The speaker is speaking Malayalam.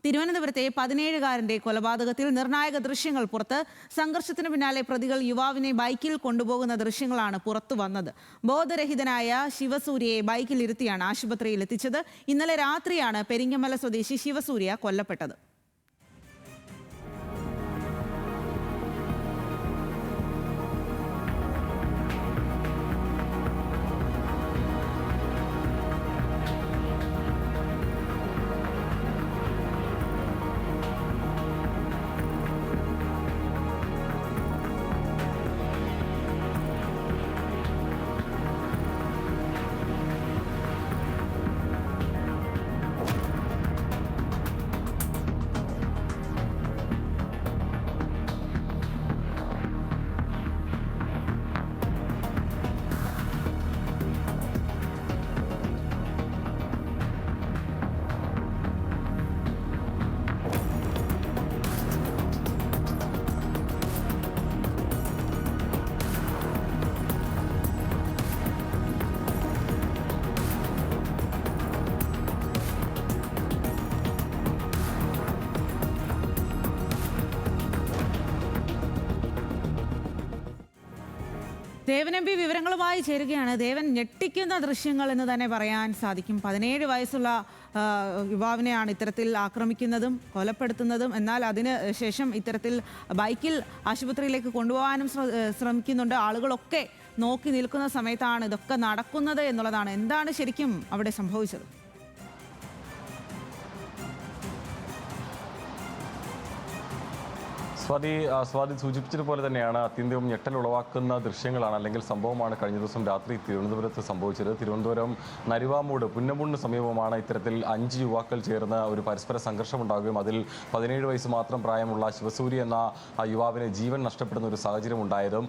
തിരുവനന്തപുരത്തെ 17-കാരന്റെ കൊലപാതകത്തിൽ നിർണായക ദൃശ്യങ്ങൾ പുറത്ത്. സംഘർഷത്തിന് പിന്നാലെ പ്രതികൾ യുവാവിനെ ബൈക്കിൽ കൊണ്ടുപോകുന്ന ദൃശ്യങ്ങളാണ് പുറത്തു വന്നത്. ബോധരഹിതനായ ശിവസൂര്യയെ ബൈക്കിലിരുത്തിയാണ് ആശുപത്രിയിൽ എത്തിച്ചത്. ഇന്നലെ രാത്രിയാണ് പെരിങ്ങമല സ്വദേശി ശിവസൂര്യ കൊല്ലപ്പെട്ടത്. ദേവൻ എം പി വിവരങ്ങളുമായി ചേരുകയാണ്. ദേവൻ, ഞെട്ടിക്കുന്ന ദൃശ്യങ്ങൾ എന്ന് തന്നെ പറയാൻ സാധിക്കും. 17 വയസ്സുള്ള യുവാവിനെയാണ് ഇത്തരത്തിൽ ആക്രമിക്കുന്നതും കൊലപ്പെടുത്തുന്നതും. എന്നാൽ അതിന് ശേഷം ഇത്തരത്തിൽ ബൈക്കിൽ ആശുപത്രിയിലേക്ക് കൊണ്ടുപോകാനും ശ്രമിക്കുന്നുണ്ട്. ആളുകളൊക്കെ നോക്കി നിൽക്കുന്ന സമയത്താണ് ഇതൊക്കെ നടക്കുന്നത് എന്നുള്ളതാണ്. എന്താണ് ശരിക്കും അവിടെ സംഭവിച്ചത്? സ്വാതി സൂചിപ്പിച്ചതുപോലെ തന്നെയാണ് അത്യന്തം ഞെട്ടലുളവാക്കുന്ന ദൃശ്യങ്ങളാണ് അല്ലെങ്കിൽ സംഭവമാണ് കഴിഞ്ഞ ദിവസം രാത്രി തിരുവനന്തപുരത്ത് സംഭവിച്ചത്. തിരുവനന്തപുരം നരുവാമൂട് പുന്നമൂടിന് സമീപമാണ് ഇത്തരത്തിൽ 5 യുവാക്കൾ ചേർന്ന് ഒരു പരസ്പര സംഘർഷമുണ്ടാകുകയും അതിൽ 17 വയസ്സ് മാത്രം പ്രായമുള്ള ശിവസൂര്യ എന്ന യുവാവിന് ജീവൻ നഷ്ടപ്പെടുന്ന ഒരു സാഹചര്യം ഉണ്ടായതും